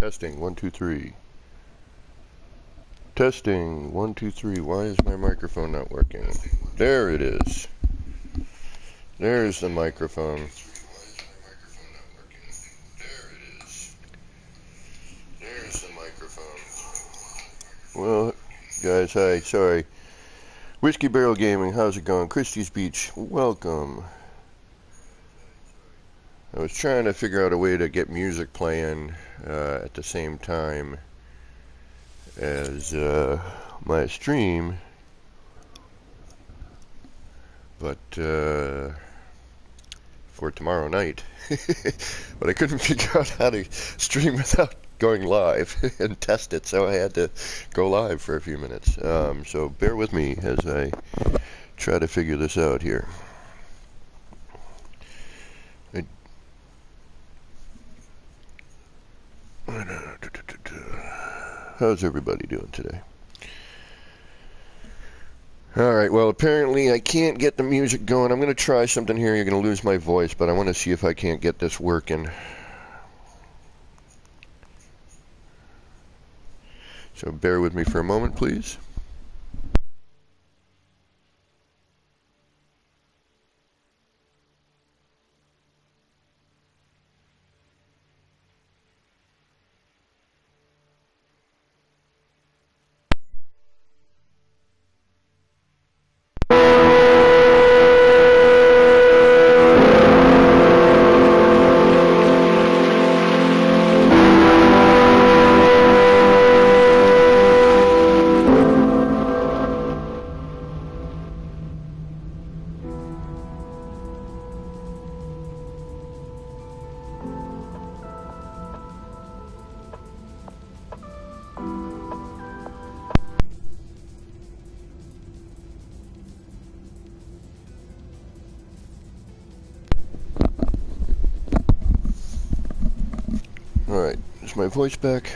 Testing, 1, 2, 3. Testing, 1, 2, 3. Why is my microphone not working? There it is. There's the microphone. Well, guys, hi, sorry. Whiskey Barrel Gaming, how's it going? Christie's Beach, welcome. I was trying to figure out a way to get music playing at the same time as my stream, but for tomorrow night. But I couldn't figure out how to stream without going live and test it, so I had to go live for a few minutes. So bear with me as I try to figure this out here. How's everybody doing today? Alright, well, apparently I can't get the music going. I'm going to try something here. You're going to lose my voice, but I want to see if I can't get this working. So bear with me for a moment, please. Alright, is my voice back?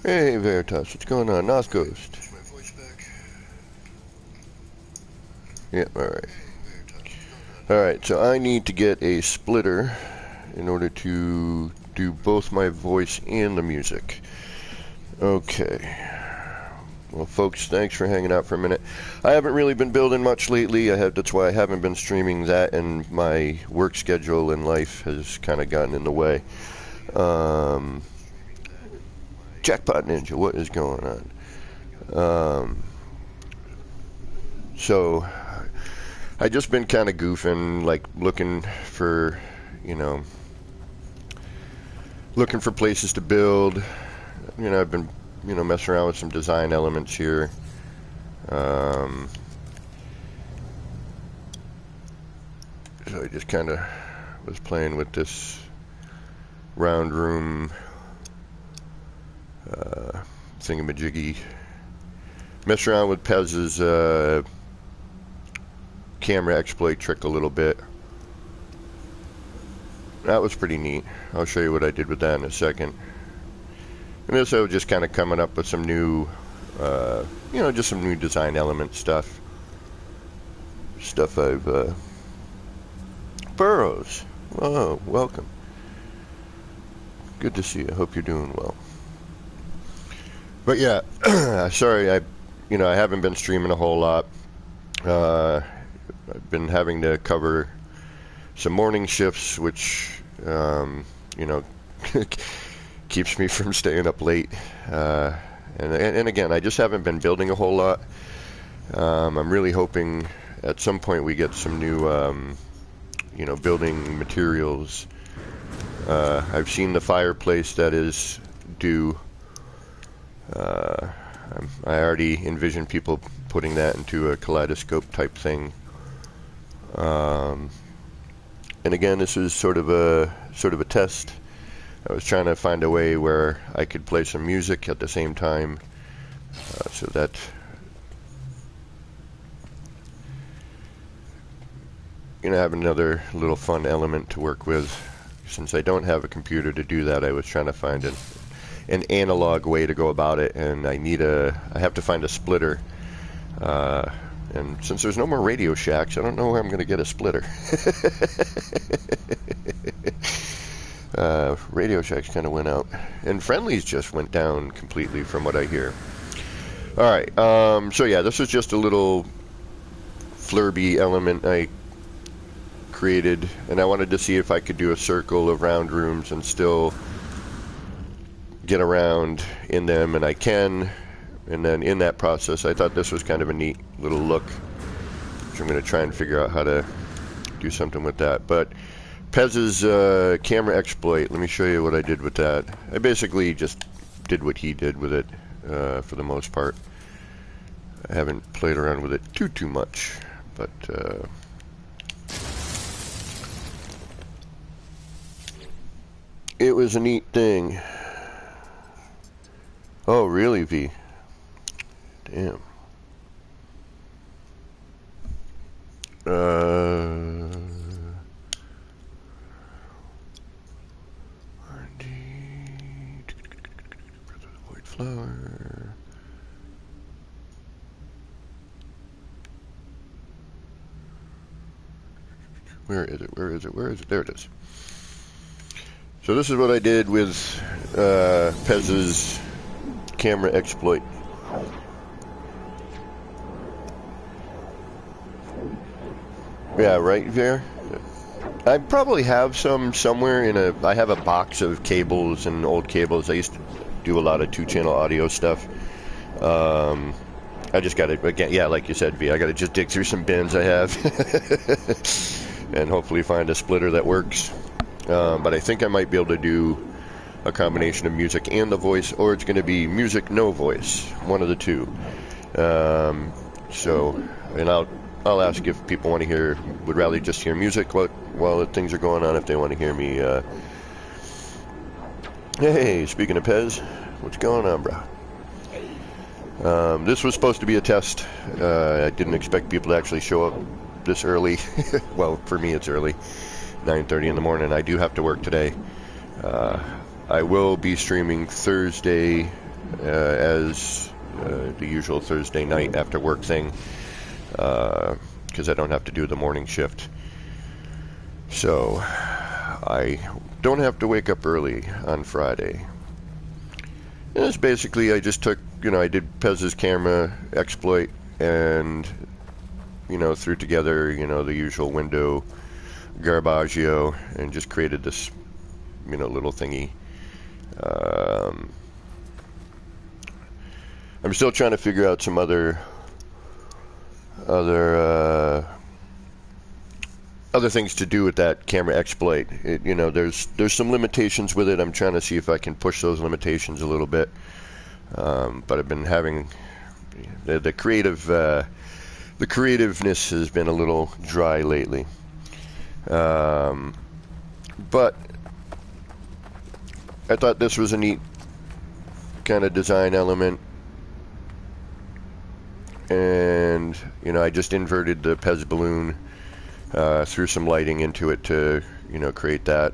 Hey Veritas, what's going on? Nos Ghost. Is my voice back? Yeah, alright. Alright, so I need to get a splitter in order to do both my voice and the music. Okay. Well, folks, thanks for hanging out for a minute. I haven't really been building much lately. That's why I haven't been streaming that, and my work schedule and life has kind of gotten in the way. Jackpot Ninja, what is going on? So, I just been kind of goofing, like looking for, looking for places to build. I've been messing around with some design elements here. So I just kind of was playing with this round room thingamajiggy. Messed around with Pez's camera exploit trick a little bit. That was pretty neat. I'll show you what I did with that in a second. And also just kind of coming up with some new, just some new design element stuff. Stuff I've, Burrows. Whoa, welcome. Good to see you. I hope you're doing well. But yeah, sorry, I haven't been streaming a whole lot. I've been having to cover some morning shifts, which, keeps me from staying up late, and again, I just haven't been building a whole lot. I'm really hoping at some point we get some new, building materials. I've seen the fireplace that is due. I already envision people putting that into a kaleidoscope type thing. And again, this is sort of a test. I was trying to find a way where I could play some music at the same time, so that have another little fun element to work with. Since I don't have a computer to do that, I was trying to find an analog way to go about it, and I have to find a splitter. And since there's no more Radio Shacks, I don't know where I'm going to get a splitter. Radio Shack's kind of went out. And Friendly's just went down completely from what I hear. Alright, so yeah, this is just a little flurby element I created, and I wanted to see if I could do a circle of round rooms and still get around in them, and I can. And then in that process, I thought this was kind of a neat little look, which I'm going to try and figure out how to do something with that. But Pez's camera exploit, let me show you what I did with that. I basically just did what he did with it for the most part. I haven't played around with it too much, but it was a neat thing. Oh, really, V? Damn. R&D. Void flower. Where is it? Where is it? Where is it? There it is. So this is what I did with Pez's camera exploit. Yeah, right there. I probably have some somewhere in a. I have a box of cables and old cables. I used to do a lot of 2-channel audio stuff. I just got to, again, yeah, like you said, V, I got to just dig through some bins I have and hopefully find a splitter that works. But I think I might be able to do a combination of music and the voice, or it's going to be music, no voice, one of the two. So, and I'll ask if people want to hear, would rather just hear music while things are going on, if they want to hear me. Hey, speaking of Pez, what's going on, bro? This was supposed to be a test. I didn't expect people to actually show up this early. Well, for me it's early, 9:30 in the morning. I do have to work today. I will be streaming Thursday as the usual Thursday night after work thing, because I don't have to do the morning shift. So I don't have to wake up early on Friday. And it's basically, I just took, I did Pez's camera exploit and, threw together, the usual window garbaggio and just created this, little thingy. I'm still trying to figure out some other things to do with that camera exploit. There's some limitations with it. I'm trying to see if I can push those limitations a little bit. But I've been having the creativeness has been a little dry lately. But I thought this was a neat kind of design element. And, I just inverted the Pez balloon, threw some lighting into it to, create that,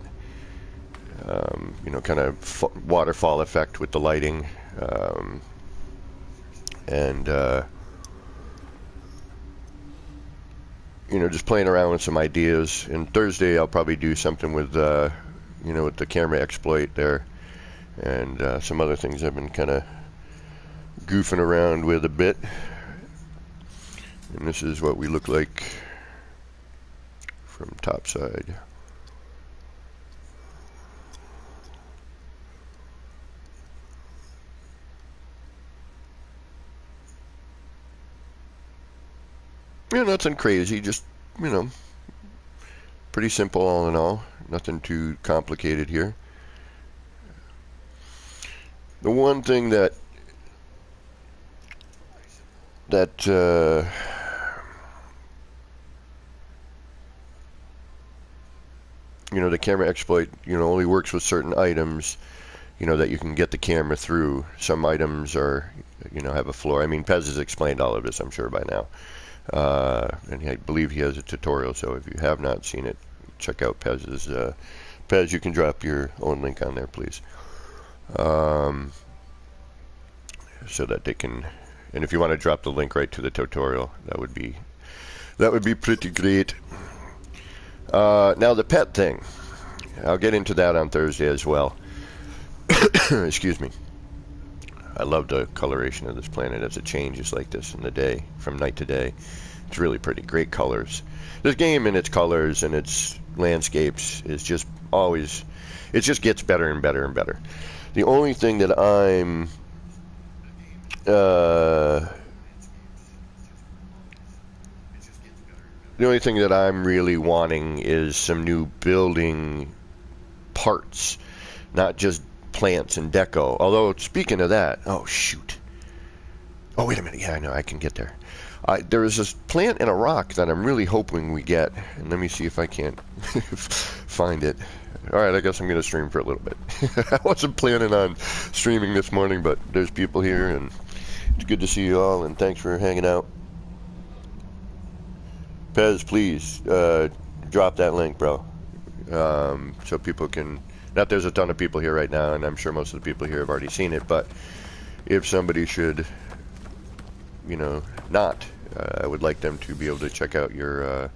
kind of waterfall effect with the lighting. And, just playing around with some ideas. And Thursday I'll probably do something with, with the camera exploit there. And some other things I've been kind of goofing around with a bit. And this is what we look like from top side. Nothing crazy, just, pretty simple all in all. Nothing too complicated here. The one thing that the camera exploit, only works with certain items, that you can get the camera through. Some items are, have a floor. I mean, Pez has explained all of this, I'm sure, by now. And I believe he has a tutorial, so if you have not seen it, check out Pez's. Pez, you can drop your own link on there, please. So that they can, and if you want to drop the link right to the tutorial, that would be pretty great. Now the pet thing. I'll get into that on Thursday as well. Excuse me. I love the coloration of this planet as it changes like this in the day, from night to day. It's really pretty. Great colors. This game and its colors and its landscapes is just always, it just gets better and better and better. The only thing that I'm really wanting is some new building parts, not just plants and deco. Although, speaking of that, oh shoot. Oh, wait a minute. Yeah, I know. I can get there. There is this plant in a rock that I'm really hoping we get. And let me see if I can't find it. All right, I guess I'm going to stream for a little bit. I wasn't planning on streaming this morning, but there's people here, and it's good to see you all, and thanks for hanging out. Pez, please drop that link, bro, so people can... Not there's a ton of people here right now, and I'm sure most of the people here have already seen it, but if somebody should, you know, not, I would like them to be able to check out your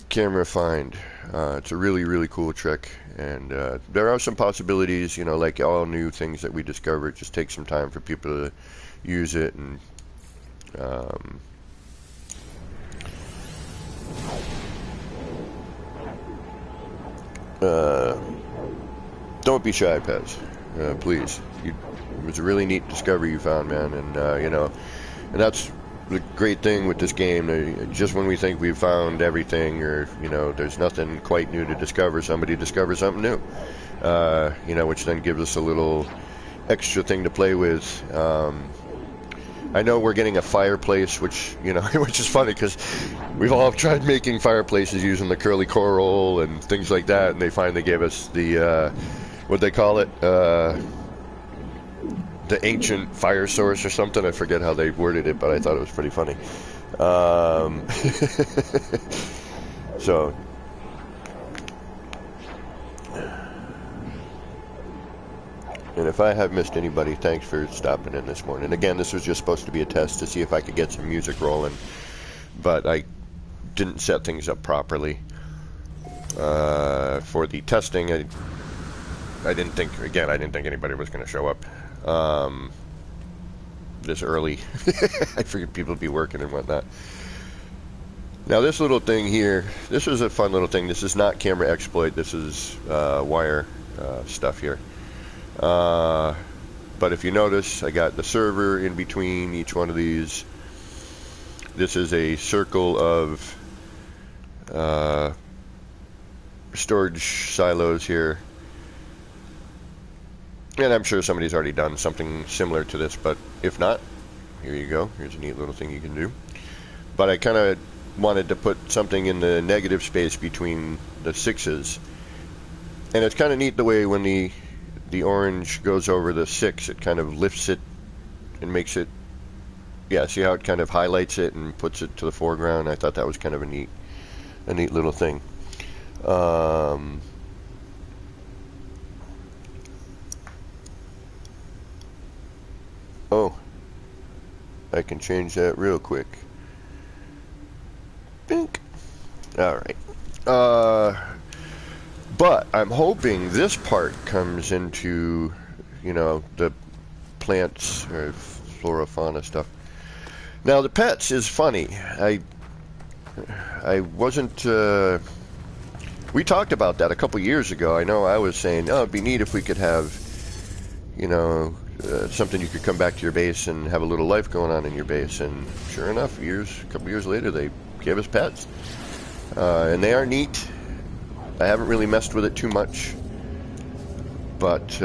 camera find. It's a really, really cool trick, and there are some possibilities, you know, like all new things that we discover. It just takes some time for people to use it, and don't be shy, Pez. Please. It was a really neat discovery you found, man, and you know, and that's the great thing with this game. Just when we think we've found everything, or you know, there's nothing quite new to discover, somebody discovers something new. You know, which then gives us a little extra thing to play with. I know we're getting a fireplace, which, you know, which is funny because we've all tried making fireplaces using the curly coral and things like that, and they finally gave us the what they call it, the ancient fire source or something. I forget how they worded it, but I thought it was pretty funny. So. And if I have missed anybody, thanks for stopping in this morning. Again, this was just supposed to be a test to see if I could get some music rolling, but I didn't set things up properly. For the testing, I didn't think anybody was going to show up this early. I figured people would be working and whatnot. Now this little thing here, this is a fun little thing. This is not camera exploit. This is wire stuff here. But if you notice, I got the server in between each one of these. This is a circle of storage silos here. And I'm sure somebody's already done something similar to this, but if not, here you go. Here's a neat little thing you can do. But I kind of wanted to put something in the negative space between the sixes. And it's kind of neat the way when the orange goes over the 6, it kind of lifts it and makes it, yeah, see how it kind of highlights it and puts it to the foreground. I thought that was kind of a neat little thing. Oh, I can change that real quick. Bink. All right. But I'm hoping this part comes into, you know, the plants or flora fauna stuff. Now the pets is funny. I wasn't. We talked about that a couple years ago. I know I was saying, oh, it'd be neat if we could have, you know, something you could come back to your base and have a little life going on in your base. And sure enough, a couple years later, they gave us pets, and they are neat. I haven't really messed with it too much, but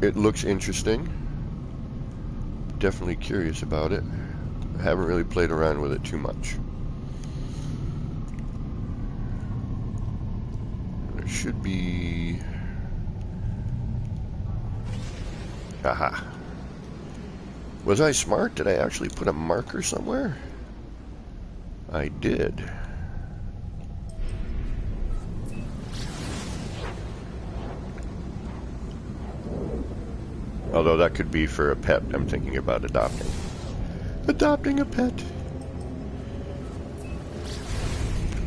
it looks interesting. Definitely curious about it. I haven't really played around with it too much. There should be... Aha. Was I smart? Did I actually put a marker somewhere? I did. Although that could be for a pet. I'm thinking about adopting. Adopting a pet.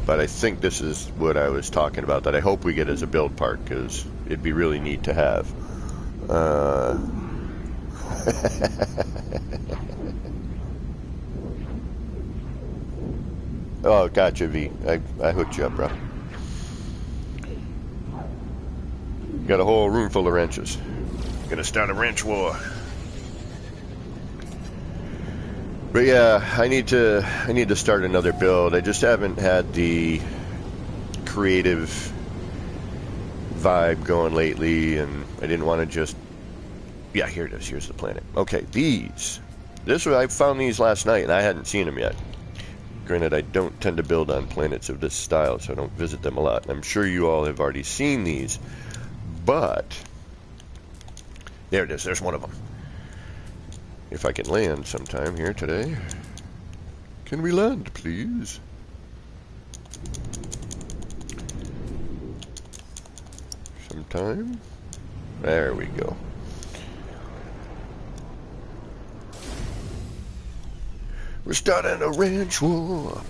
But I think this is what I was talking about, that I hope we get as a build part, because it'd be really neat to have. Oh, gotcha, V. I hooked you up, bro. Got a whole room full of wrenches. Gonna start a wrench war. But yeah, I need to start another build. I just haven't had the creative vibe going lately, and I didn't want to just... Yeah, here it is. Here's the planet. Okay, I found these last night, and I hadn't seen them yet. Granted, I don't tend to build on planets of this style, so I don't visit them a lot. And I'm sure you all have already seen these, but there it is. There's one of them. If I can land sometime here today. Can we land, please? Sometime. There we go. We're starting a ranch war.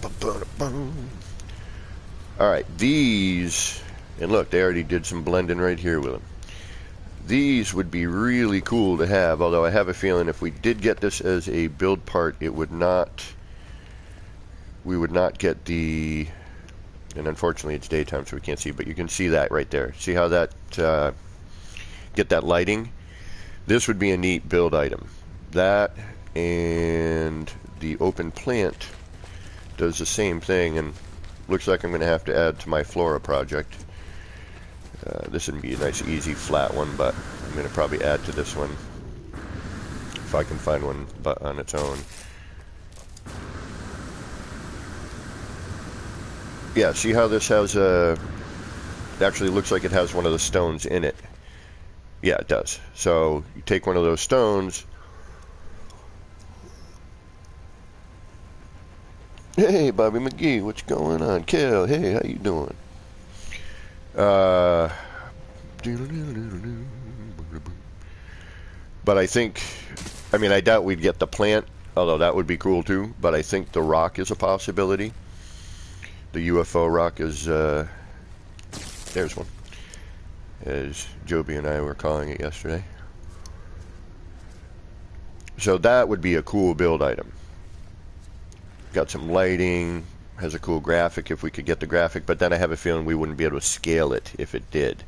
Alright, these, and look, they already did some blending right here with them. These would be really cool to have, although I have a feeling if we did get this as a build part, we would not get the, and unfortunately it's daytime so we can't see, but you can see that right there. See how that, get that lighting? This would be a neat build item. That, and the open plant does the same thing, and looks like I'm going to have to add to my flora project. This would be a nice easy flat one, but I'm going to probably add to this one if I can find one but on its own. Yeah, see how this has it actually looks like it has one of the stones in it. Yeah, it does. So you take one of those stones. Hey, Bobby McGee, what's going on? Kel, hey, how you doing? But I think, I mean, I doubt we'd get the plant, although that would be cool too, but I think the rock is a possibility. The UFO rock is, there's one, as Joby and I were calling it yesterday. So that would be a cool build item. Got some lighting, has a cool graphic if we could get the graphic, but then I have a feeling we wouldn't be able to scale it if it did.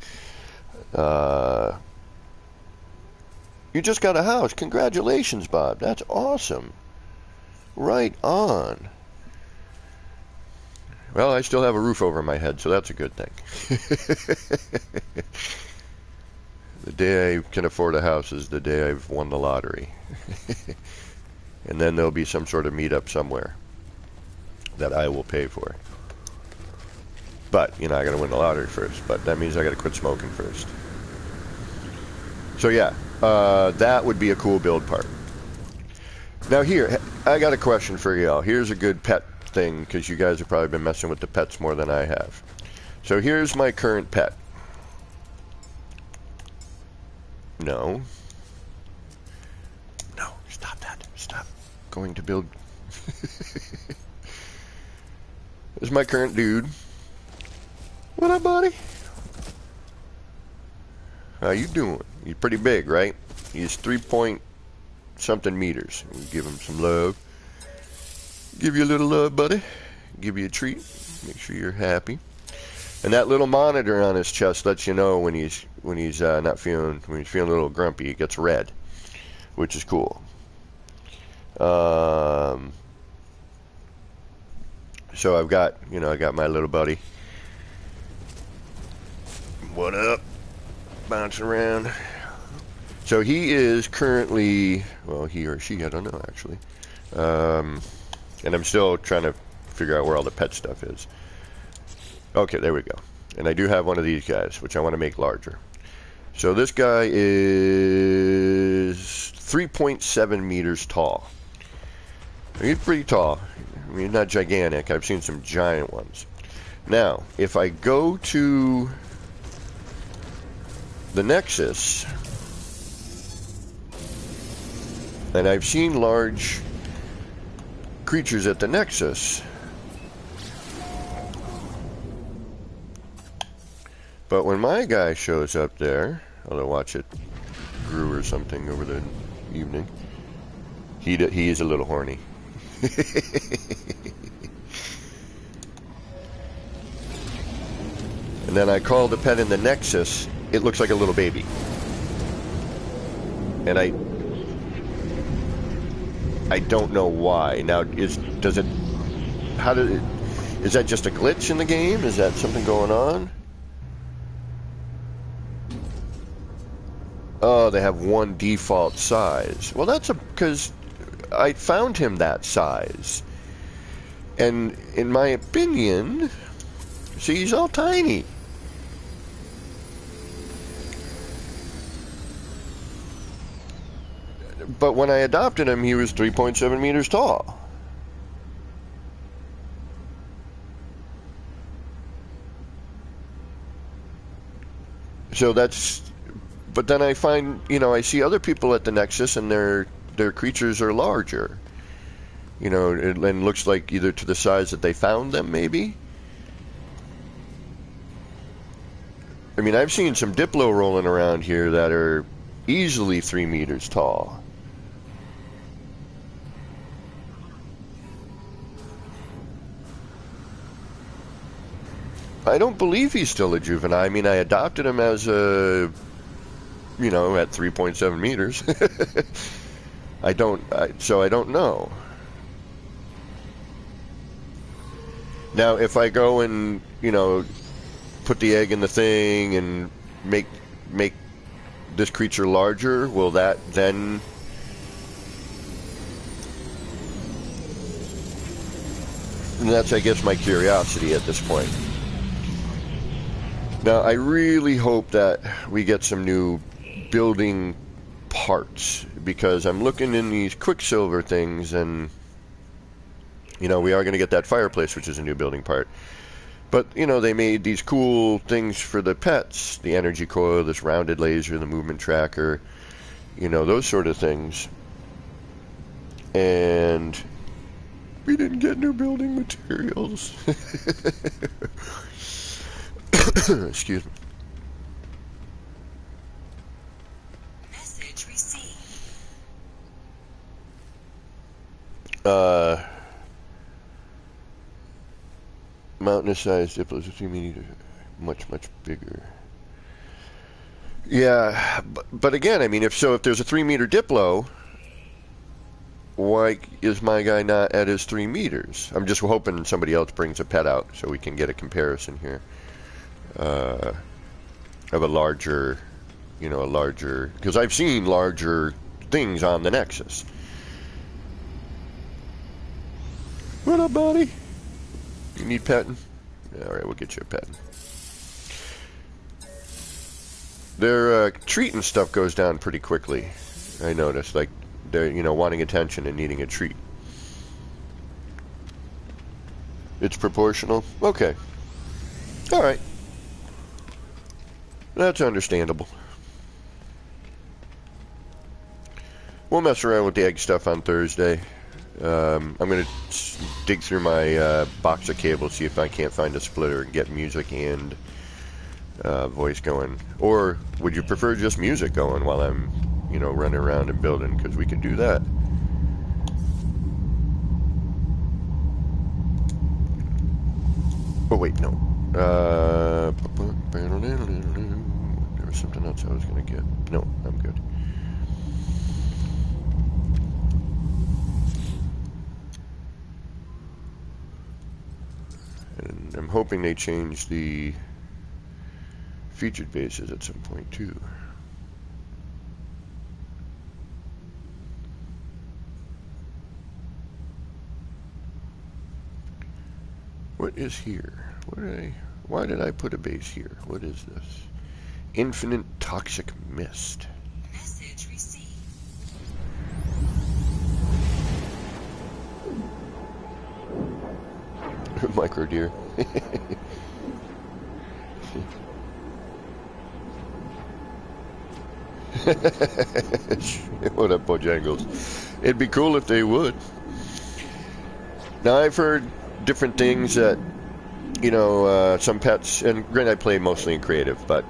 You just got a house. Congratulations, Bob. That's awesome. Right on. Well, I still have a roof over my head, so that's a good thing. The day I can afford a house is the day I've won the lottery. And then there'll be some sort of meetup somewhere that I will pay for. But, you know, I gotta win the lottery first. But that means I gotta quit smoking first. So yeah, that would be a cool build part. Now here, I got a question for y'all. Here's a good pet thing, because you guys have probably been messing with the pets more than I have. So here's my current pet. No. No, stop that. Stop going to build. This is my current dude. What up, buddy? How you doing? He's pretty big, right? He's 3-point-something meters. We give him some love. Give you a little love, buddy. Give you a treat. Make sure you're happy. And that little monitor on his chest lets you know when he's not feeling, when he's feeling a little grumpy. It gets red, which is cool. So I've got, you know, I got my little buddy. What up? Bouncing around. So he is currently, well, he or she, I don't know actually. And I'm still trying to figure out where all the pet stuff is. Okay, there we go. And I do have one of these guys, which I want to make larger. So this guy is 3.7 meters tall. He's pretty tall. I mean, not gigantic. I've seen some giant ones. Now, if I go to the Nexus, And I've seen large creatures at the Nexus. But when my guy shows up there, although watch it grew or something over the evening, he is a little horny. And then I call the pet in the Nexus. It looks like a little baby. And I don't know why. Now, is that just a glitch in the game? Is that something going on? Oh, they have one default size. Well, that's because I found him that size. And in my opinion, see, he's all tiny. But when I adopted him, he was 3.7 meters tall. So that's... But then I find, I see other people at the Nexus, and their creatures are larger. It looks like either to the size that they found them, maybe. I mean, I've seen some Diplo rolling around here that are easily 3 meters tall. I don't believe he's still a juvenile. I mean, I adopted him as a... at 3.7 meters. So I don't know. Now, if I go and, put the egg in the thing and make this creature larger, will that then... And that's, I guess, my curiosity at this point. Now, I really hope that we get some new building parts, because I'm looking in these Quicksilver things, and we are going to get that fireplace, which is a new building part. But they made these cool things for the pets, the energy coil, this rounded laser, the movement tracker, those sort of things. And we didn't get new building materials. Excuse me. Message received. Mountainous-sized Diplos, which you mean much bigger. Yeah, but again, I mean, if there's a 3-meter Diplo, why is my guy not at his 3 meters? I'm just hoping somebody else brings a pet out so we can get a comparison here. Of a larger, because I've seen larger things on the Nexus. What up, buddy? You need petting? Alright, we'll get you a petting. Their treat and stuff goes down pretty quickly, I noticed. Like, they're, wanting attention and needing a treat. It's proportional? Okay. Alright. That's understandable. We'll mess around with the egg stuff on Thursday. I'm going to dig through my box of cables, see if I can't find a splitter and get music and voice going. Or would you prefer just music going while I'm, running around and building? Because we can do that. Oh, wait, no. There was something else I was going to get. No, I'm good. And I'm hoping they change the featured bases at some point, too. What is here? Why did I put a base here? What is this? Infinite toxic mist. Message received. Micro deer. What up, Bojangles? It'd be cool if they would. Now, I've heard different things that, you know, some pets, and granted I play mostly in creative, but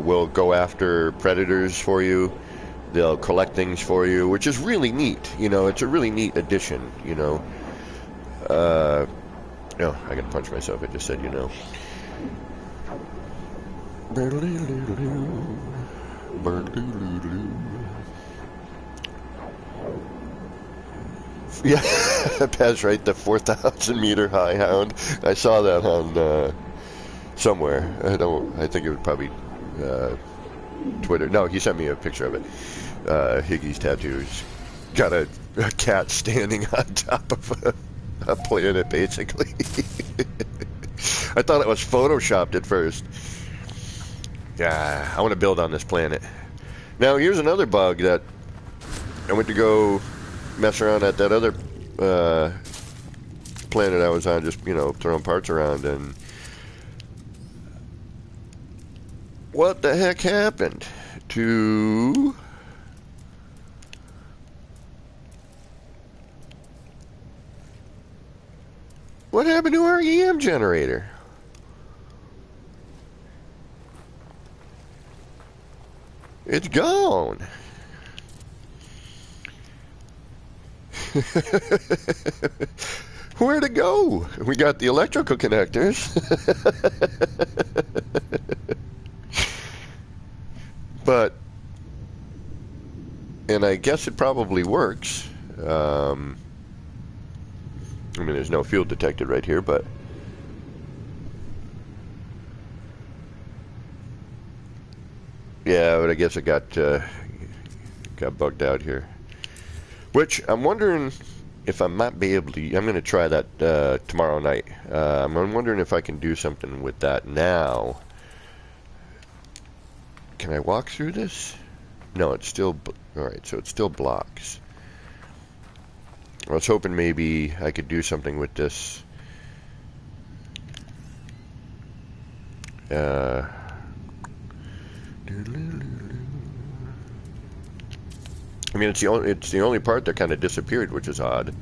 will go after predators for you. They'll collect things for you, which is really neat. You know, it's a really neat addition, you know. No, I gotta punch myself. I just said, you know. Yeah, that's right, the 4,000 meter high hound. I saw that on somewhere. I think it was probably Twitter. No, he sent me a picture of it. Higgy's tattoos got a cat standing on top of a planet, basically. I thought it was photoshopped at first. Yeah, I want to build on this planet. Now, here's another bug that I went to go mess around at that other planet I was on, just, you know, throwing parts around, and what the heck happened to our EM generator? It's gone. Where'd it go? We got the electrical connectors. But, and I guess it probably works. I mean, there's no field detected right here, but yeah, but I guess it got bugged out here. Which I'm wondering if I might be able to. I'm going to try that tomorrow night. I'm wondering if I can do something with that now. Can I walk through this? No, it's still all right. So it still blocks. I was hoping maybe I could do something with this. I mean, it's the only part that kind of disappeared, which is odd.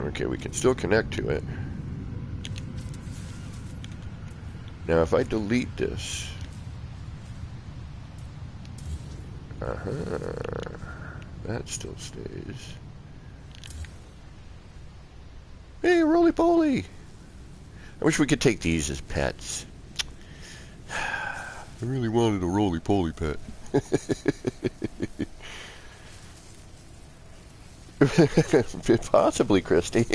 Okay, we can still connect to it. Now, if I delete this, that still stays. Hey, roly-poly! I wish we could take these as pets. I really wanted a roly-poly pet. Possibly, Christy.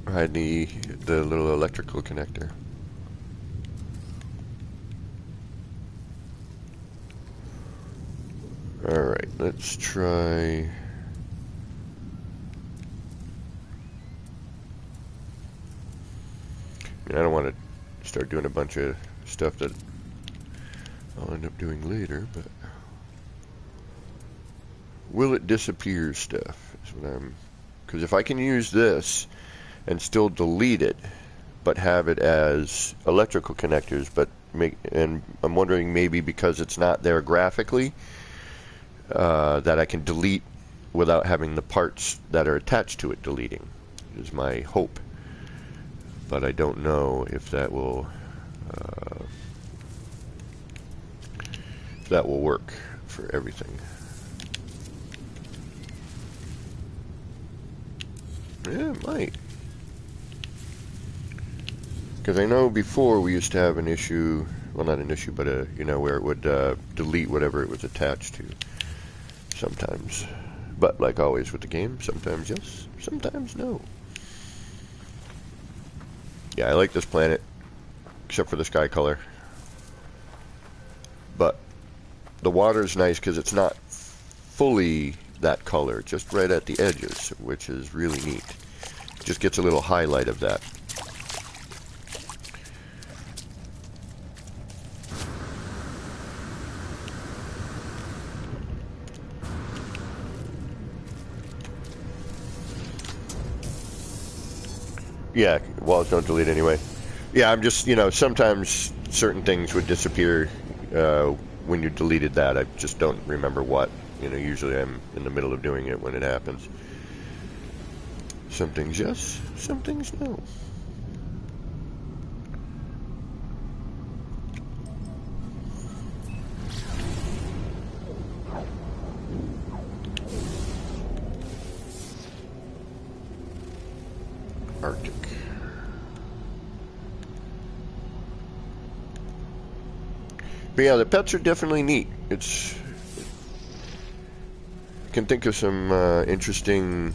I need the little electrical connector. Alright, let's try. I mean, I don't want to start doing a bunch of stuff that I'll end up doing later, but will it disappear stuff is what I'm, because if I can use this and still delete it but have it as electrical connectors, but and I'm wondering maybe because it's not there graphically, that I can delete without having the parts that are attached to it deleting, is my hope. But I don't know if that will work for everything. Yeah, it might. Because I know before we used to have an issue, well, not an issue, but you know, where it would delete whatever it was attached to. Sometimes, but like always with the game, sometimes yes, sometimes no. Yeah, I like this planet, except for the sky color. But the water's nice because it's not fully that color, just right at the edges, which is really neat. Just gets a little highlight of that. Yeah, walls don't delete anyway. Yeah, I'm just, sometimes certain things would disappear when you deleted that. I just don't remember what. Usually I'm in the middle of doing it when it happens. Some things yes, some things no. Arctic. But yeah, the pets are definitely neat. I can think of some interesting.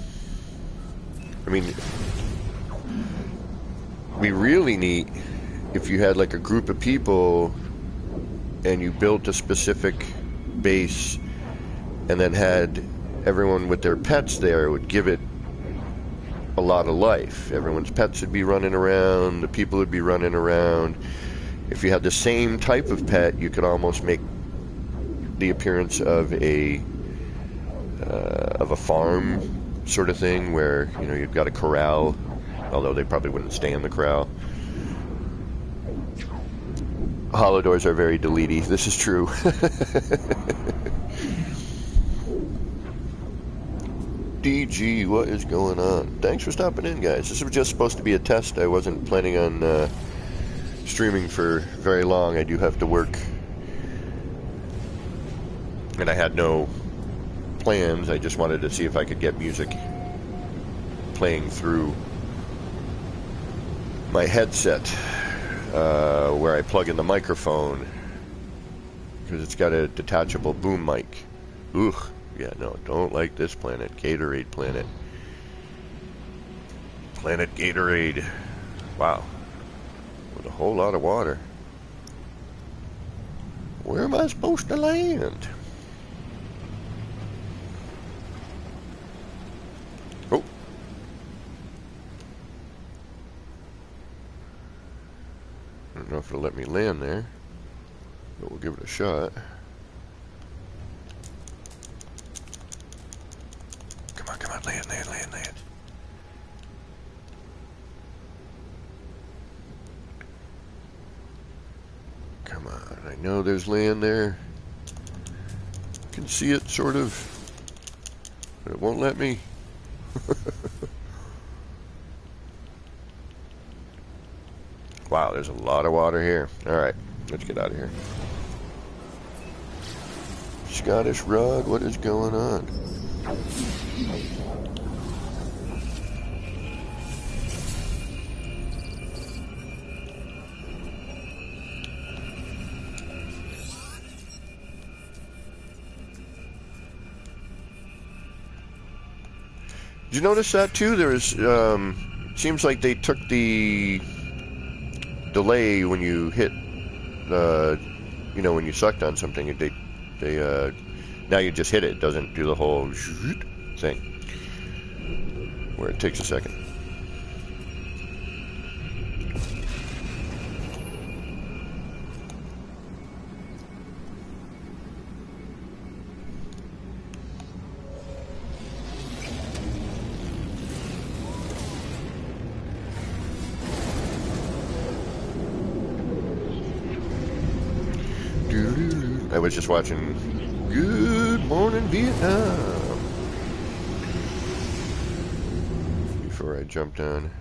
I mean, it'd be really neat if you had like a group of people and you built a specific base and then had everyone with their pets there. It would give it a lot of life. Everyone's pets would be running around, the people would be running around. If you had the same type of pet, you could almost make the appearance of a farm sort of thing, where you've got a corral, although they probably wouldn't stay in the corral. Hollow doors are very deletey. This is true. DG, what is going on? Thanks for stopping in, guys. This was just supposed to be a test. I wasn't planning on streaming for very long. I do have to work, and I had no plans. I just wanted to see if I could get music playing through my headset, where I plug in the microphone, because it's got a detachable boom mic. Ugh. Yeah, no, don't like this planet. Gatorade planet. Planet Gatorade. Wow. With a whole lot of water. Where am I supposed to land? Oh. I don't know if it'll let me land there, but we'll give it a shot. Come on, land. Come on, I know there's land there. I can see it, sort of, but it won't let me. Wow, there's a lot of water here. Alright, let's get out of here. Scottish rod, what is going on? Did you notice that too? There's, seems like they took the delay when you hit, when you sucked on something. They now you just hit it. It doesn't do the whole thing, where it takes a second. I was just watching Good Morning Vietnam before I jumped on.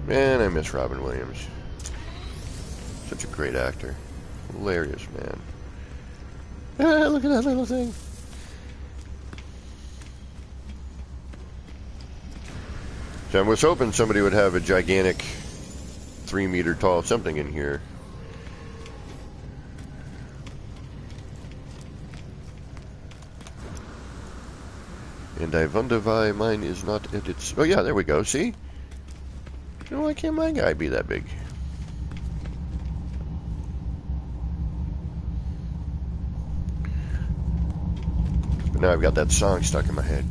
Man, I miss Robin Williams. Such a great actor. Hilarious, man. Ah, look at that little thing. So I was hoping somebody would have a gigantic 3-meter tall something in here. And I wonder why mine is not at its... Oh yeah, there we go, see? Why can't my guy be that big? But now I've got that song stuck in my head.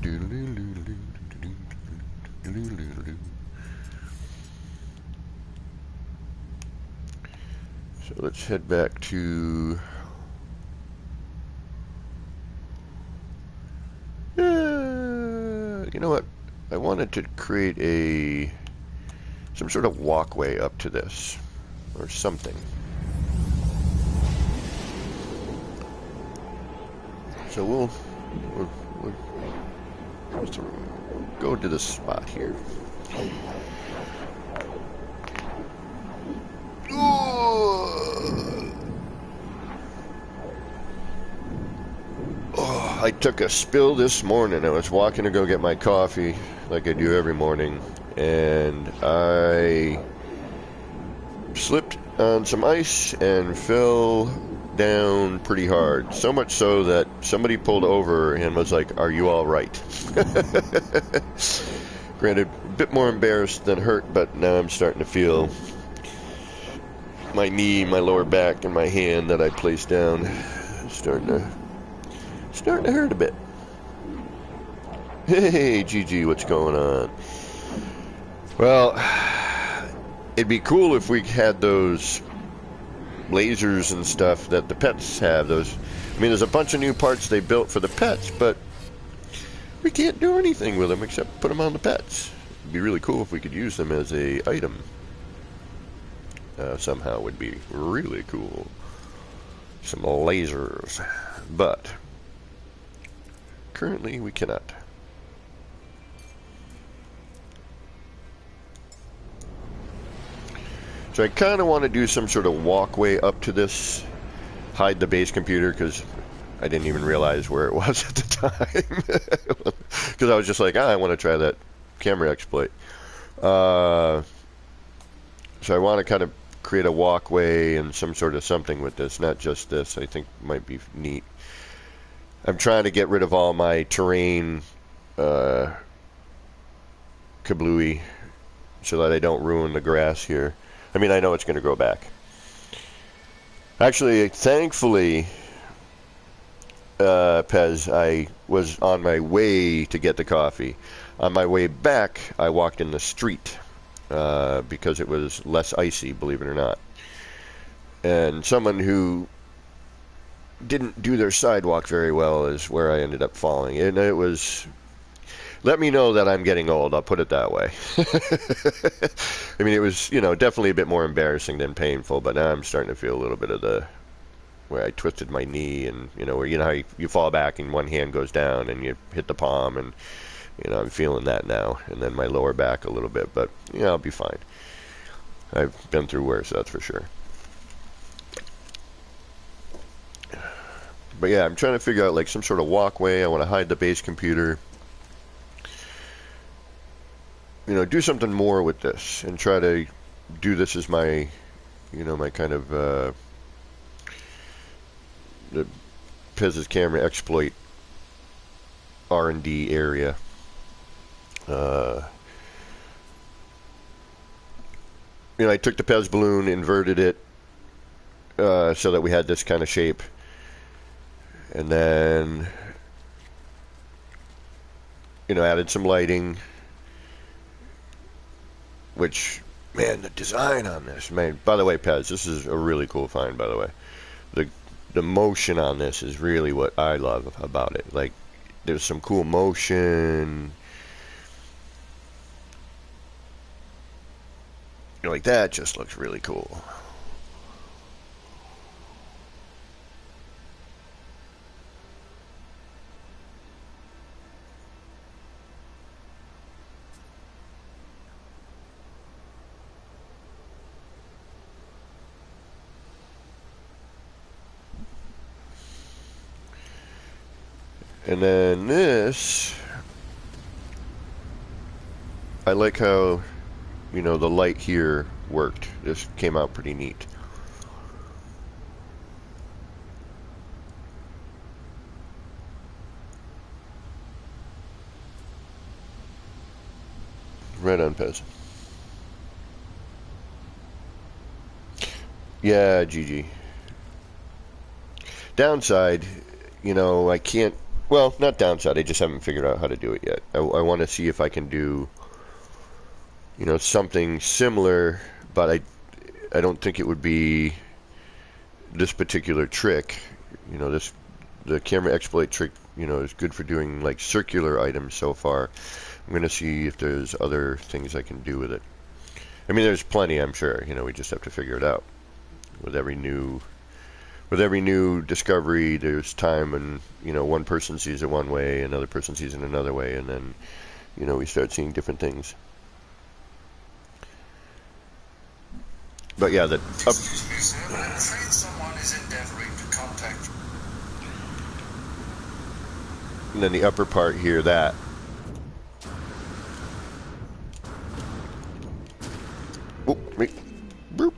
So let's head back to... you know what? I wanted to create some sort of walkway up to this, or something. So we'll go to this spot here. Oh, I took a spill this morning. I was walking to go get my coffee, like I do every morning, and I slipped on some ice and fell down pretty hard. So much so that somebody pulled over and was like, "Are you all right?" Granted, a bit more embarrassed than hurt, but now I'm starting to feel my knee, my lower back, and my hand that I placed down starting to hurt a bit. Hey, Gigi, what's going on? Well, it'd be cool if we had those lasers and stuff that the pets have. Those, I mean, there's a bunch of new parts they built for the pets, but we can't do anything with them except put them on the pets. It'd be really cool if we could use them as a item. Somehow would be really cool. Some lasers, but currently we cannot. So I kind of want to do some sort of walkway up to this, hide the base computer, because I didn't even realize where it was at the time. Because I was just like, I want to try that camera exploit. So I want to kind of create a walkway and some sort of something with this, not just this. I think might be neat. I'm trying to get rid of all my terrain kablooey so that I don't ruin the grass here. I mean, I know it's going to grow back. Actually, thankfully, Pez, I was on my way to get the coffee. On my way back, I walked in the street because it was less icy, believe it or not. And someone who didn't do their sidewalk very well is where I ended up falling. And it was... Let me know that I'm getting old, I'll put it that way. I mean, it was, definitely a bit more embarrassing than painful, but now I'm starting to feel a little bit of where I twisted my knee and, where, how you fall back and one hand goes down and you hit the palm and, I'm feeling that now. And then my lower back a little bit, but, I'll be fine. I've been through worse, that's for sure. But yeah, I'm trying to figure out like some sort of walkway. I want to hide the base computer. Do something more with this and try to do this as my, my kind of the Pez's camera exploit R&D area. I took the Pez balloon, inverted it so that we had this kind of shape, and then added some lighting. Which, man, the design on this, man. By the way, Pez, this is a really cool find, by the way. The motion on this is really what I love about it. Like, there's some cool motion. Like, that just looks really cool. And then this, I like how, the light here worked. This came out pretty neat. Right on, Pez. Yeah, Gigi. Downside, I can't... Well, not downside. I just haven't figured out how to do it yet. I want to see if I can do, something similar, but I don't think it would be this particular trick. The camera exploit trick, is good for doing like circular items so far, I'm going to see if there's other things I can do with it. I mean, there's plenty, I'm sure. You know, we just have to figure it out. With every new discovery, there's time, and you know, one person sees it one way, another person sees it another way, and then you know, we start seeing different things. But yeah, Excuse me, sir, but I'm afraid someone is endeavoring to contact you. And then the upper part here, that oh, wait, boop.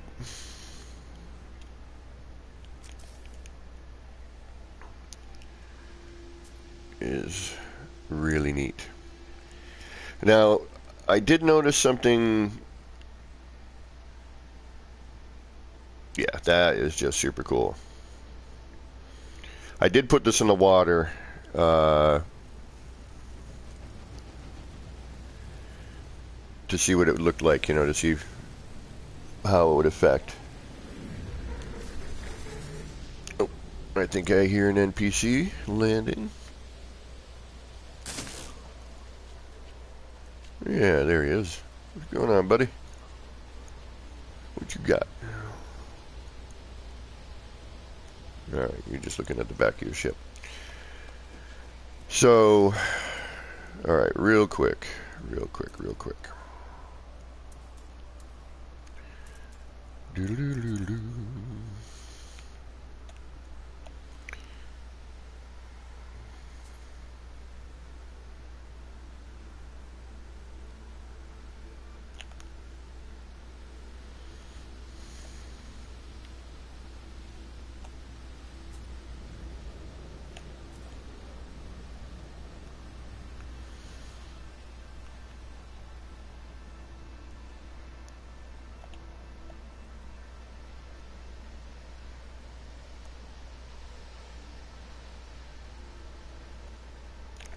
Is really neat. Now, I did notice something. Yeah, that is just super cool. I did put this in the water to see what it looked like, you know, to see how it would affect. Oh, I think I hear an NPC landing. Yeah, there he is. What's going on, buddy? What you got? Alright, you're just looking at the back of your ship. So, alright, real quick. Doo-doo-doo-doo-doo.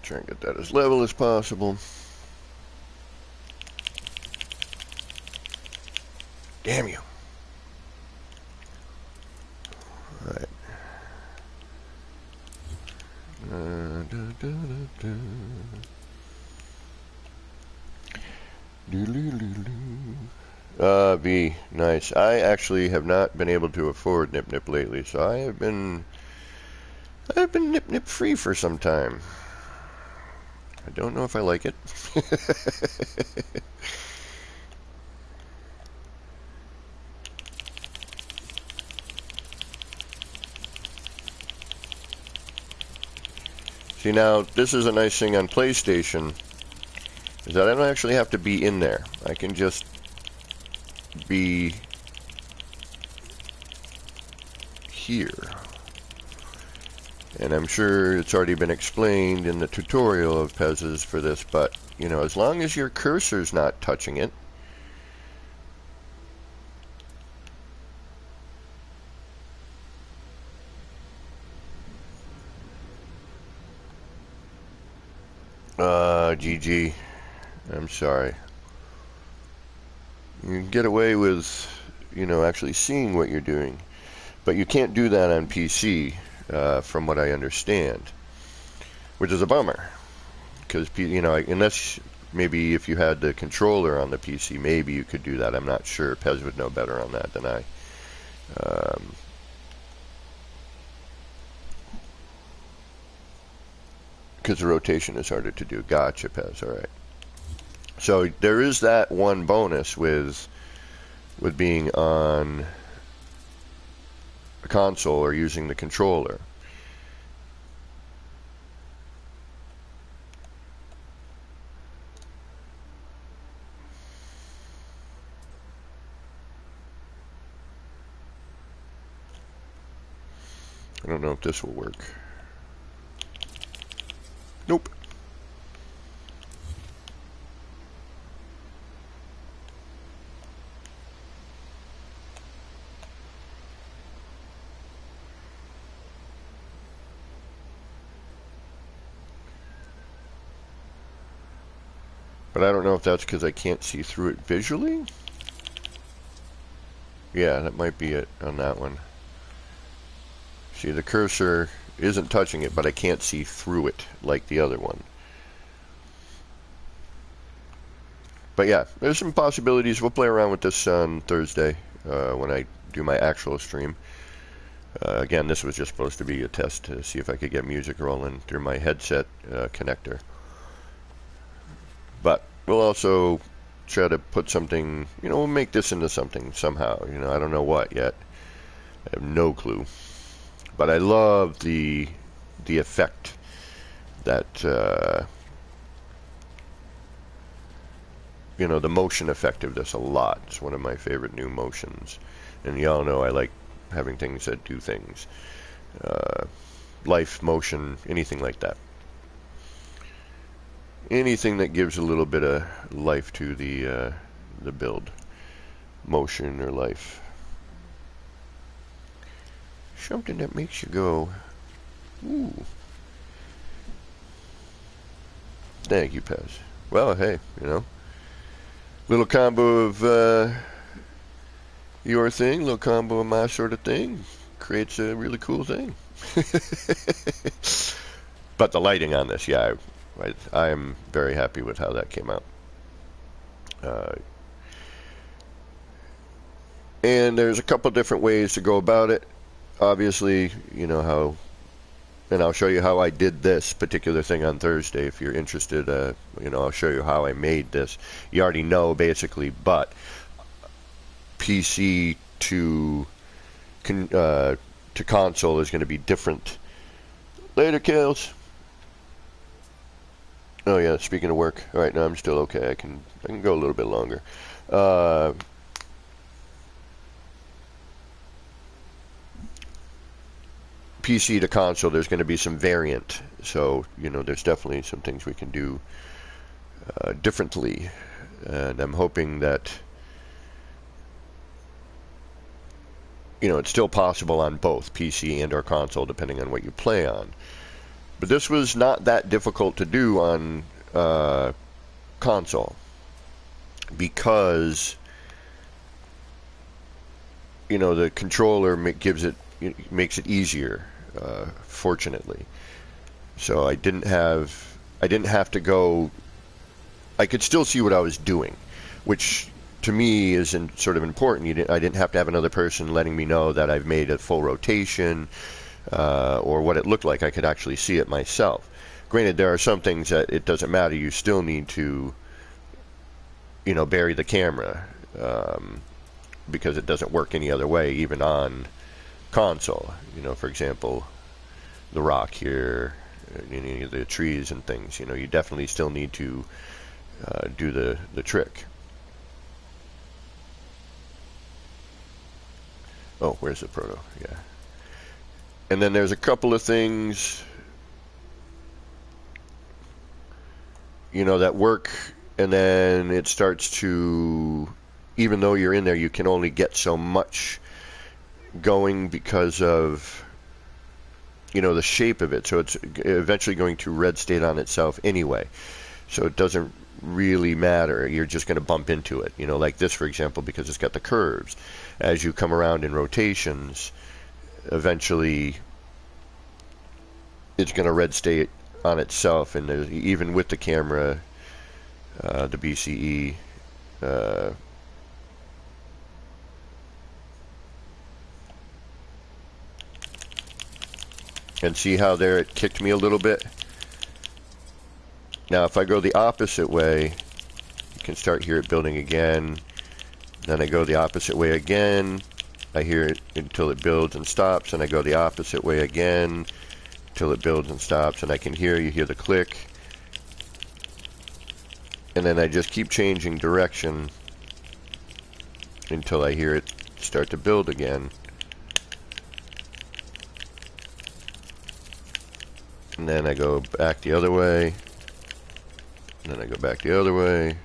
Try and get that as level as possible. Damn you. Alright. V, nice. I actually have not been able to afford Nip Nip lately, so I've been Nip Nip free for some time. I don't know if I like it. See, now this is a nice thing on PlayStation, is that I don't actually have to be in there. I can just be here. And I'm sure it's already been explained in the tutorial of Pez's for this, but, you know, as long as your cursor's not touching it, GG. I'm sorry. You can get away with, you know, actually seeing what you're doing, but you can't do that on PC, from what I understand, which is a bummer, because, you know, unless maybe if you had the controller on the PC, maybe you could do that. I'm not sure. Pez would know better on that than I. Because the rotation is harder to do. Gotcha, Pez. All right. So there is that one bonus with being on a console or using the controller. I don't know if this will work. Nope. But I don't know if that's because I can't see through it visually. Yeah, that might be it on that one. See, the cursor isn't touching it, but I can't see through it like the other one. But yeah, there's some possibilities. We'll play around with this on Thursday when I do my actual stream. Again, this was just supposed to be a test to see if I could get music rolling through my headset connector. But we'll also try to put something, we'll make this into something somehow. I don't know what yet. I have no clue. But I love the effect that, the motion effect of this a lot. It's one of my favorite new motions. And y'all know I like having things that do things. Life, motion, anything like that. Anything that gives a little bit of life to the build. Motion or life. Something that makes you go, ooh. Thank you, Pez. Well, hey, little combo of your thing, little combo of my sort of thing, creates a really cool thing. But the lighting on this, yeah, I am very happy with how that came out. And there's a couple different ways to go about it. Obviously, how, and I'll show you how I did this particular thing on Thursday if you're interested. I'll show you how I made this. You already know basically, but PC to console is going to be different. Later, Kales. Oh yeah, speaking of work. All right, no, I'm still okay. I can go a little bit longer. PC to console, there's going to be some variant. So, there's definitely some things we can do differently. And I'm hoping that, it's still possible on both PC and or console, depending on what you play on. But this was not that difficult to do on console. Because, the controller makes it easier. Fortunately, so I didn't have to go. I could still see what I was doing, which to me is sort of important. I didn't have to have another person letting me know that I've made a full rotation or what it looked like. I could actually see it myself. Granted, there are some things that it doesn't matter. You still need to, bury the camera because it doesn't work any other way, even on console. For example, the rock here, any of the trees and things, you definitely still need to do the trick. Oh, where's the proto? Yeah. And then there's a couple of things, that work, and then it starts to, even though you're in there, you can only get so much going because of the shape of it. So it's eventually going to red state on itself anyway, so it doesn't really matter. You're just going to bump into it, like this, for example, because it's got the curves. As you come around in rotations, eventually it's going to red state on itself. And even with the camera, the BCE, and see how there it kicked me a little bit. Now if I go the opposite way, you can start hear it building again. Then I go the opposite way again. I hear it until it builds and stops, and I go the opposite way again until it builds and stops, and I can hear, you hear the click. And then I just keep changing direction until I hear it start to build again. And then I go back the other way. And then I go back the other way. You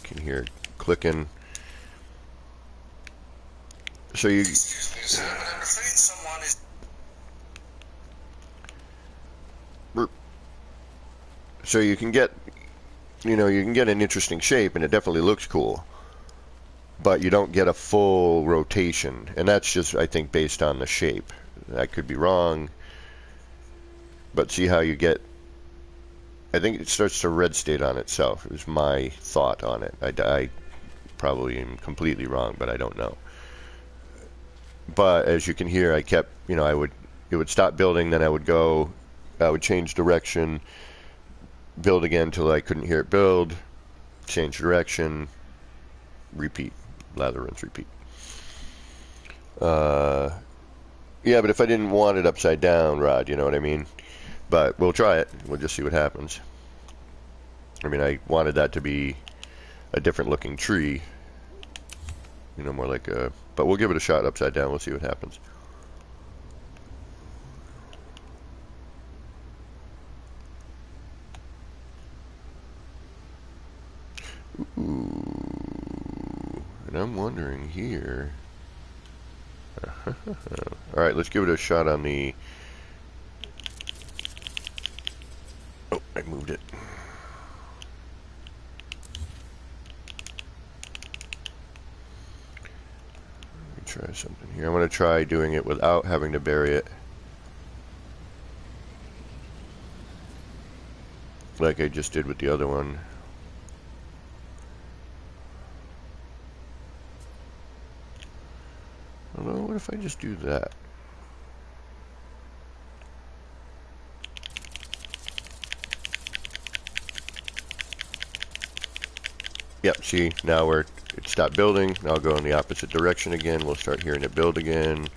can hear it clicking. So you... Excuse me, sir, but I'm afraid someone is... So you can get, you can get an interesting shape, and it definitely looks cool. But you don't get a full rotation. And that's just, I think, based on the shape. I could be wrong. But see how you get I think it starts to red state on itself. It was my thought on it. I probably am completely wrong, but I don't know. But as you can hear, I kept, it would stop building, then I would change direction, build again till I couldn't hear it build, change direction, repeat, lather, rinse, repeat. Yeah, but if I didn't want it upside down, Rod, you know what I mean? But we'll try it. We'll just see what happens. I mean, I wanted that to be a different looking tree. More like a... But we'll give it a shot upside down. We'll see what happens. Ooh. And I'm wondering here... Alright, let's give it a shot on the... Oh, I moved it. Try something here. I'm going to try doing it without having to bury it, like I just did with the other one. Although, what if I just do that? Yep, see, now it stopped building. Now I'll go in the opposite direction again. We'll start hearing it build again.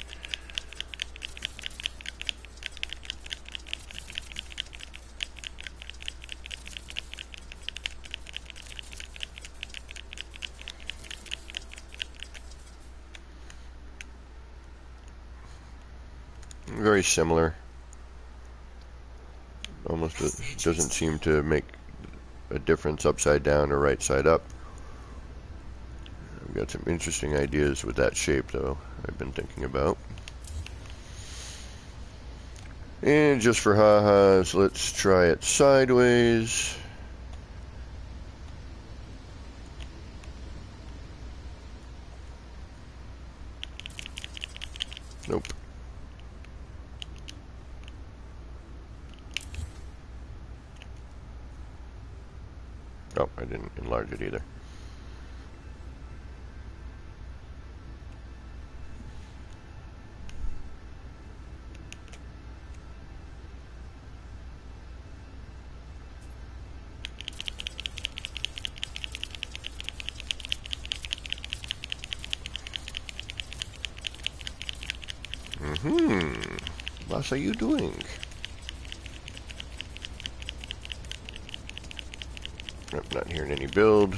Very similar. Almost doesn't seem to make a difference upside down or right side up. I've got some interesting ideas with that shape, though, I've been thinking about. And just for ha-has, let's try it sideways. Nope. Oh, I didn't enlarge it either. What are you doing? I'm not hearing any build.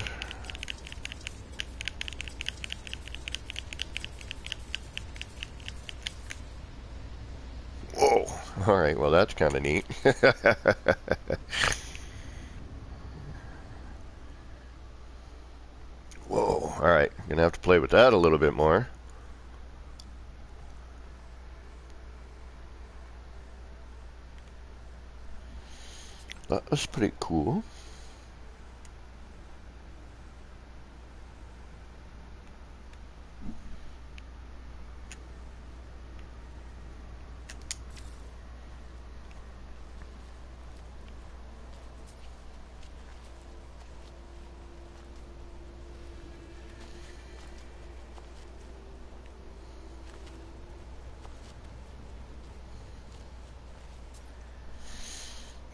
Whoa! Alright, well that's kind of neat. Whoa, alright. Gonna have to play with that a little bit more. That was pretty cool.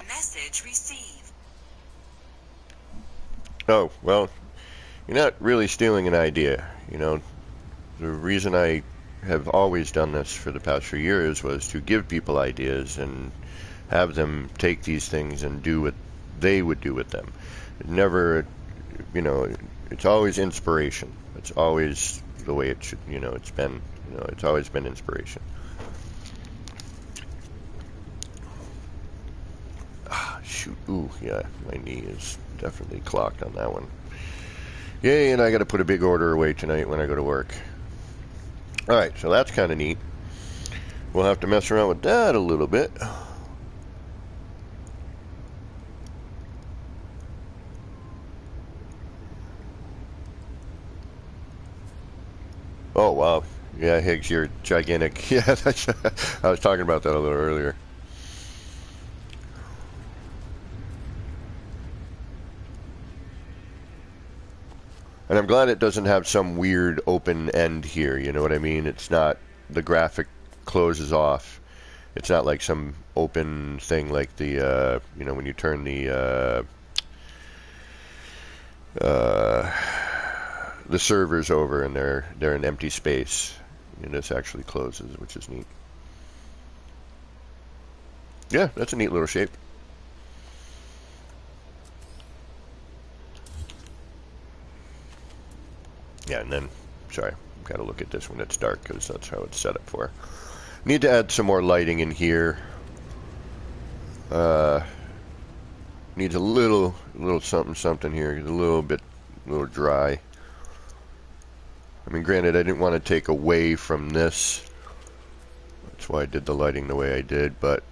Message received. Oh, well, you're not really stealing an idea. The reason I have always done this for the past few years was to give people ideas and have them take these things and do what they would do with them. Never, it's always inspiration. It's always the way it should, it's been, it's always been inspiration. Shoot, ooh, yeah, my knee is definitely clocked on that one. Yay, and I gotta put a big order away tonight when I go to work. Alright, so that's kind of neat. We'll have to mess around with that a little bit. Oh, wow. Yeah, Higgs, you're gigantic. Yeah, I was talking about that a little earlier. And I'm glad it doesn't have some weird open end here, you know what I mean? It's not, the graphic closes off. It's not like some open thing like the, you know, when you turn the servers over and they're an empty space. And this actually closes, which is neat. Yeah, that's a neat little shape. Yeah, and then, sorry, got to look at this when it's dark because that's how it's set up for. Need to add some more lighting in here. Needs a little something here. A little dry. I mean, granted, I didn't want to take away from this. That's why I did the lighting the way I did, but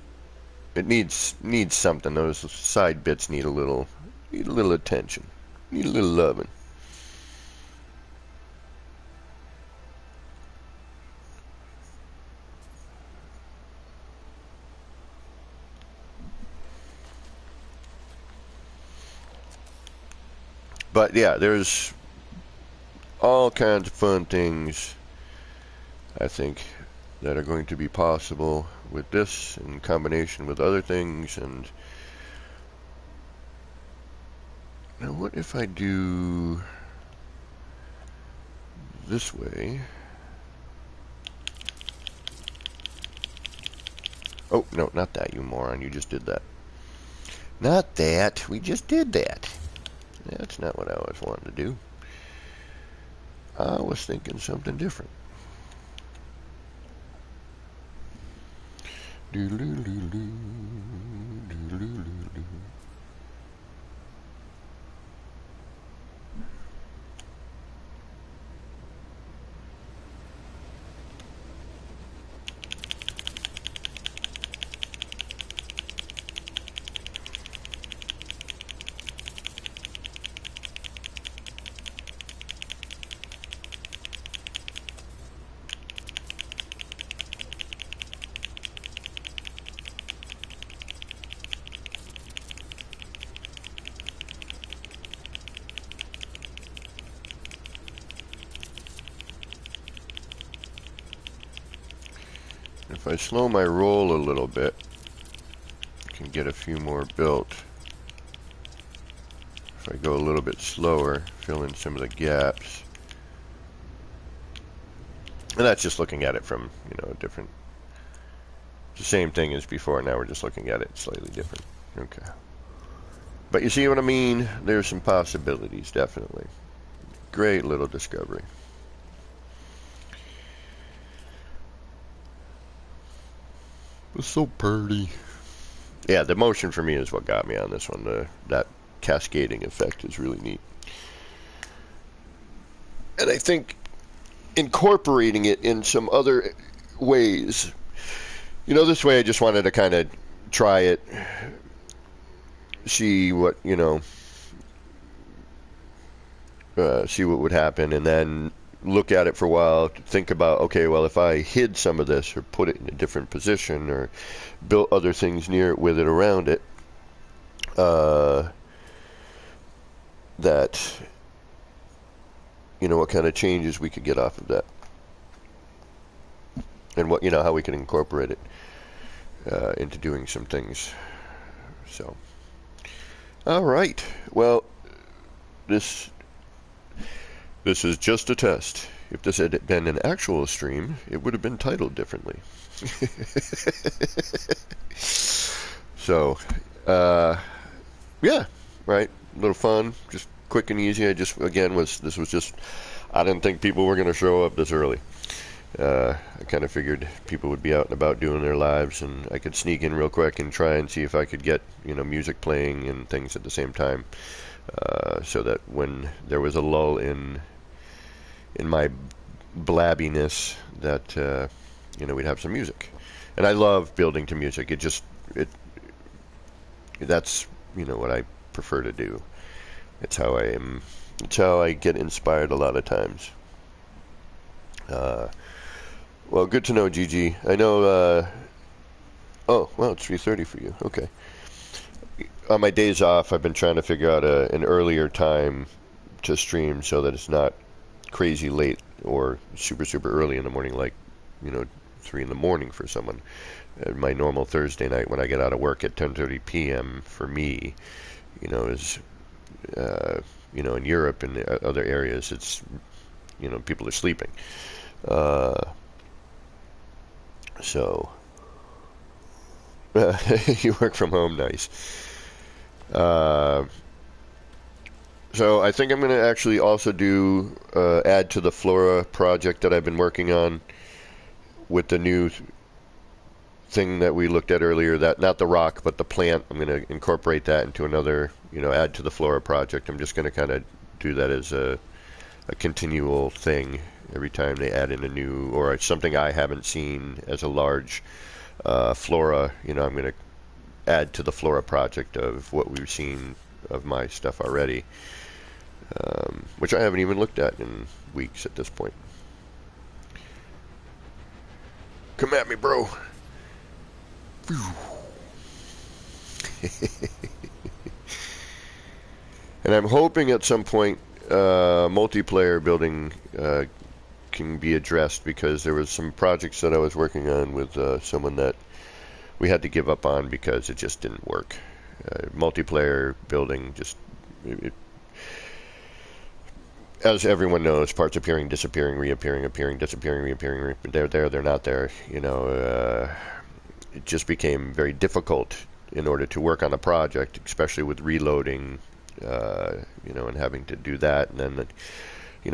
it needs something. Those side bits need a little attention. Need a little loving. But yeah, there's all kinds of fun things, I think, that are going to be possible with this in combination with other things. And now what if I do this way? Oh, no, not that, you moron. You just did that. Not that. We just did that. That's not what I was wanting to do. I was thinking something different. If I slow my roll a little bit, I can get a few more built. If I go a little bit slower, fill in some of the gaps. And that's just looking at it from, you know, a different, it's the same thing as before. Now we're just looking at it slightly different. Okay. But you see what I mean? There's some possibilities, definitely. Great little discovery. It's so pretty. Yeah, the motion for me is what got me on this one. That cascading effect is really neat. And I think incorporating it in some other ways. You know, this way I just wanted to kind of try it, see what, you know, see what would happen, and then look at it for a while, think about, okay, well, if I hid some of this or put it in a different position or built other things near it with it around it, that, you know, what kind of changes we could get off of that. And what, you know, how we can incorporate it into doing some things. So, all right. Well, this is just a test. If this had been an actual stream, it would have been titled differently. So, yeah, right. A little fun, just quick and easy. This was just, I didn't think people were going to show up this early. I kind of figured people would be out and about doing their lives, and I could sneak in real quick and try and see if I could get, you know, music playing and things at the same time, so that when there was a lull in my blabbiness, that you know, we'd have some music. And I love building to music. That's, you know, what I prefer to do. It's how I get inspired a lot of times. Well, good to know, Gigi. I know, oh, well, it's 3:30 for you. Okay. On my days off, I've been trying to figure out an earlier time to stream so that it's not crazy late or super early in the morning, like 3 in the morning for someone. My normal Thursday night when I get out of work at 10:30 p.m. for me, is in Europe and other areas, it's people are sleeping. So you work from home, nice. So I think I'm going to actually also do add to the Flora project that I've been working on with the new thing that we looked at earlier, that not the rock but the plant. I'm going to incorporate that into another, add to the Flora project. I'm just going to kind of do that as a continual thing every time they add in a new or something I haven't seen as a large Flora. I'm going to add to the Flora project of what we've seen of my stuff already, which I haven't even looked at in weeks at this point. Come at me, bro. And I'm hoping at some point multiplayer building can be addressed, because there was some projects that I was working on with someone that we had to give up on because it just didn't work. Multiplayer building as everyone knows, parts appearing, disappearing, reappearing, appearing, disappearing, reappearing. They're there, they're not there. It just became very difficult in order to work on a project, especially with reloading, and having to do that. And then,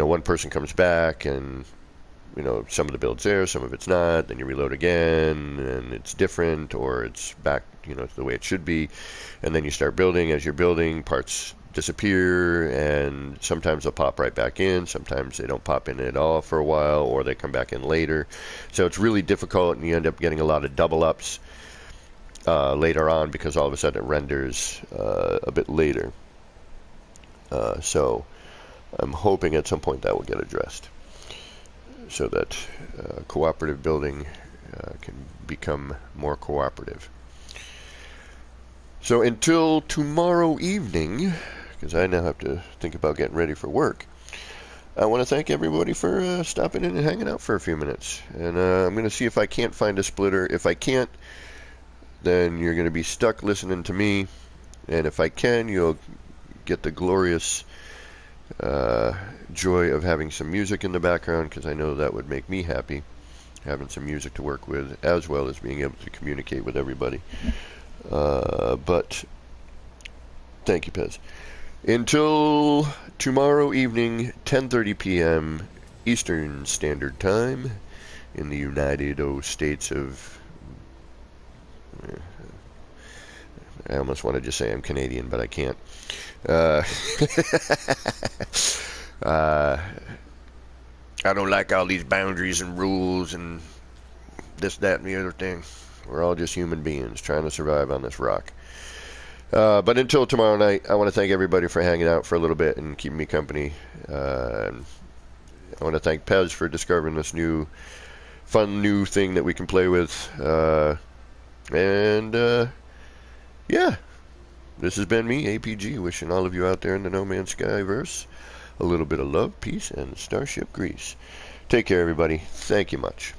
one person comes back and, some of the build's there, some of it's not. Then you reload again, and it's different, or it's back, to the way it should be. And then you start building. As you're building, parts disappear, and sometimes they'll pop right back in. Sometimes they don't pop in at all for a while, or they come back in later. So it's really difficult, and you end up getting a lot of double ups later on, because all of a sudden it renders a bit later. So I'm hoping at some point that will get addressed, so that cooperative building can become more cooperative. So until tomorrow evening, because I now have to think about getting ready for work, I want to thank everybody for stopping in and hanging out for a few minutes. And I'm going to see if I can't find a splitter. If I can't, then you're going to be stuck listening to me. And if I can, you'll get the glorious joy of having some music in the background, because I know that would make me happy, having some music to work with, as well as being able to communicate with everybody. But thank you, Pez. Until tomorrow evening, 10:30 p.m. Eastern Standard Time in the United States of... I almost want to just say I'm Canadian, but I can't. I don't like all these boundaries and rules and this, that, and the other thing. We're all just human beings trying to survive on this rock. But until tomorrow night, I want to thank everybody for hanging out for a little bit and keeping me company. I want to thank Pez for discovering this fun new thing that we can play with. Yeah, this has been me, APG, wishing all of you out there in the No Man's Sky verse a little bit of love, peace, and starship grease. Take care, everybody. Thank you much.